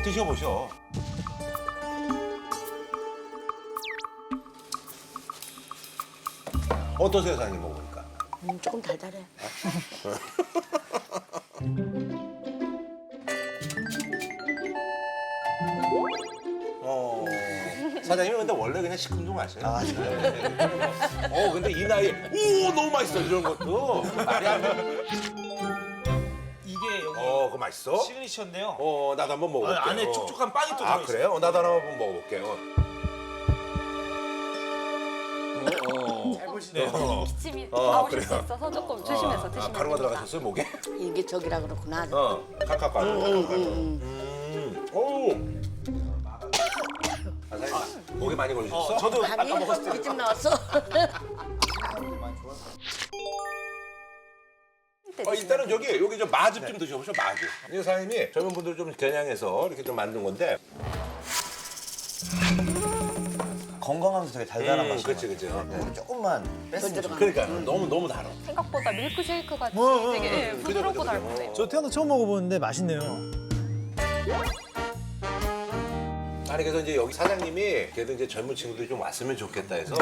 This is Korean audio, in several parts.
드셔보셔. 어떠세요, 사장님 먹으니까? 조금 달달해. 사장님이 근데 원래 그냥 시큰둥하세요. 아, 네. 근데 이 나이에 오 너무 맛있어 이런 것도 말이 안 돼. 이게 여기 그거 맛있어? 시그니처인데요. 나도 한번 먹어볼게. 안에 촉촉한 빵이 또 아 들어있어요. 그래요? 나도 하나 한번 먹어볼게. 잘 보시네요. 기침이 어, 나오실 그래요? 수 있어서 조금 조심해서 드시면 가루가 됩니다. 들어가셨어요 목에? 이게 저기라 그렇구나. 칼칼가루. 오. 아, 사장님 목에 많이 걸리셨어? 저도 아니, 아까 먹었을 때 이집 나왔어. 일단은 여기 좀 마즙 좀 드셔보셔 마즙. 이 사장님이 젊은 분들 좀 겨냥해서 이렇게 좀 만든 건데. 건강하면서 되게 달달한 맛이 그렇지 그렇지. 나요. 조금만 뺐으면 좋겠어요. 그러니까 너무 달아. 생각보다 밀크쉐이크 같이 되게 부드럽고 달콤해요. 저 태어나 처음 먹어보는데 맛있네요. 아니 그래서 이제 여기 사장님이 그래도 이제 젊은 친구들이 좀 왔으면 좋겠다 해서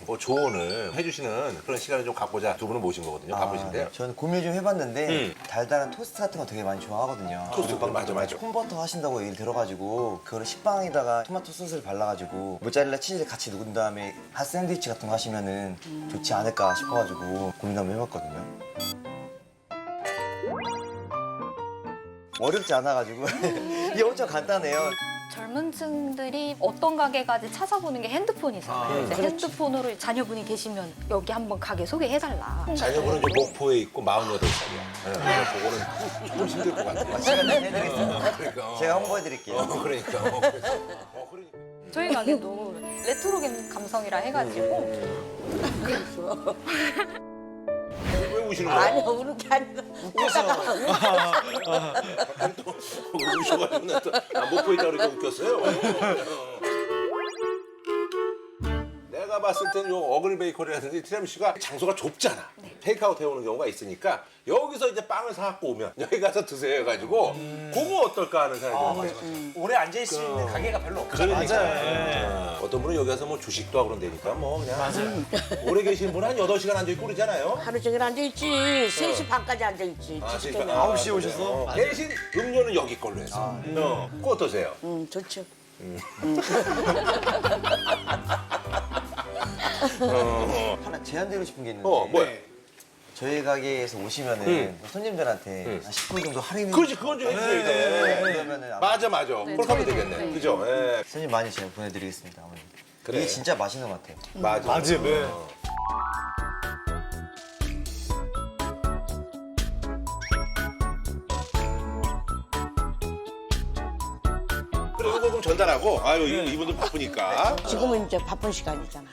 뭐 조언을 해주시는 그런 시간을 좀 갖고자 두 분을 모신 거거든요. 바쁘신데. 저는 고민을 좀 해봤는데 달달한 토스트 같은 거 되게 많이 좋아하거든요. 토스트 맞아. 콘버터 하신다고 얘기 들어가지고 그거를 식빵에다가 토마토 소스를 발라가지고 모짜렐라 치즈를 같이 녹은 다음에 핫 샌드위치 같은 거 하시면은 좋지 않을까 싶어가지고 고민 한번 해봤거든요. 어렵지 않아가지고 이게 엄청 간단해요. 젊은 층들이 어떤 가게 가지 찾아보는 게 핸드폰이잖아요. 이제 핸드폰으로 자녀분이 계시면 여기 한번 가게 소개해달라. 자녀분은 이제 목포에 있고 48살이야. 그래서 그거는 조금 힘들 것 같아. 시간 내드리겠습니다. 그러니까. 제가 홍보해드릴게요. 그러니까. 그러니까. 저희 가게도 레트로 감성이라 해가지고 왜 우시는 거야? 아니, 우는 게 아니라. 웃다가. 갑자기 또 우셔가지고 나 또 목포에 있다 그러니까 웃겼어요. 내가 봤을 때는 요 어글 베이커리라든지 티라미슈가 장소가 좁잖아. 테이크아웃 해오는 경우가 있으니까 여기서 이제 빵을 사갖고 오면 여기 가서 드세요 해가지고 그거 어떨까 하는 생각이 드는 거야. 오래 앉아있을 수 있는 가게가 별로 없죠. 그러니까. 어떤 분은 여기 가서 뭐 주식도 하고 그런다니까 뭐 그냥 오래 계신 분은 한 8시간 앉아있고 그러잖아요. 하루 종일 앉아있지. 3시 반까지 앉아있지. 그러니까 9시에 오셔서 대신 음료는 여기 걸로 해서. 그거 어떠세요? 좋죠. 하나 제안드리고 싶은 게 있는데 뭐야? 저희 가게에서 오시면은 손님들한테 한 10% 정도 할인을 그렇지, 그건 좀 해줘야 돼. 그러면은 아마 맞아. 그렇게 하면 되겠네. 네. 그죠? 예. 손님 많이 제가 보내드리겠습니다. 어머니. 그래. 이게 진짜 맛있는 것 같아요. 맞아. 네. 그래, 이거 좀 전달하고. 아유, 이분들 바쁘니까. 지금은 이제 바쁜 시간이잖아.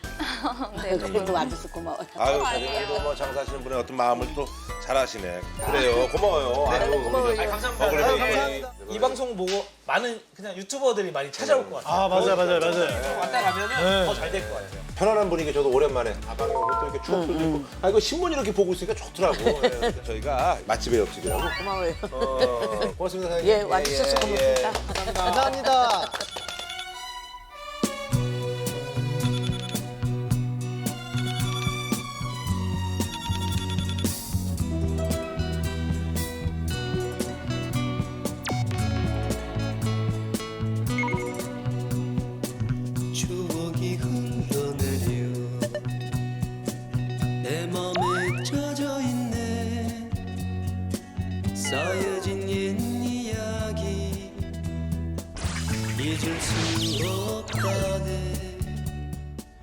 네, 그래도 와줘서 고마워요. 아유, 사장님도 뭐 장사하시는 분의 어떤 마음을 또 잘하시네. 그래요, 고마워요. 아유, 고마워요. 감사합니다. 그래, 감사합니다. 이 방송 보고 많은 그냥 유튜버들이 많이 찾아올 것 같아요. 아, 맞아요. 왔다 가면은 더 잘 될 것 같아요. 편안한 분위기 저도 오랜만에 다방에 오고 또 이렇게 추억도 있고. 아, 이거 신문 이렇게 보고 있으니까 좋더라고. 예. 저희가 맛집의 옆집이라고. 고마워요. 고맙습니다, 사장님. 예, 와주셔서 고맙습니다. 감사합니다. 추억이 흘러내려 내 맘에 젖어있네 쌓여진 옛 이야기 잊을 수 없다네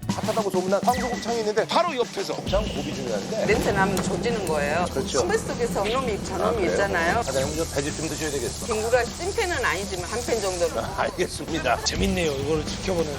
핫하다고 소문난 황소곱창이 있는데 바로 옆에서 곱창 고기 중요한데. 냄새 나면 조지는 거예요. 그렇죠. 선배 속에서 이놈이 저놈이 있잖아요. 사장님 좀 배즙 좀 드셔야 되겠어. 빙구가 찐팬은 아니지만 한 팬 정도는. 알겠습니다. 재밌네요. 이거를 지켜보는.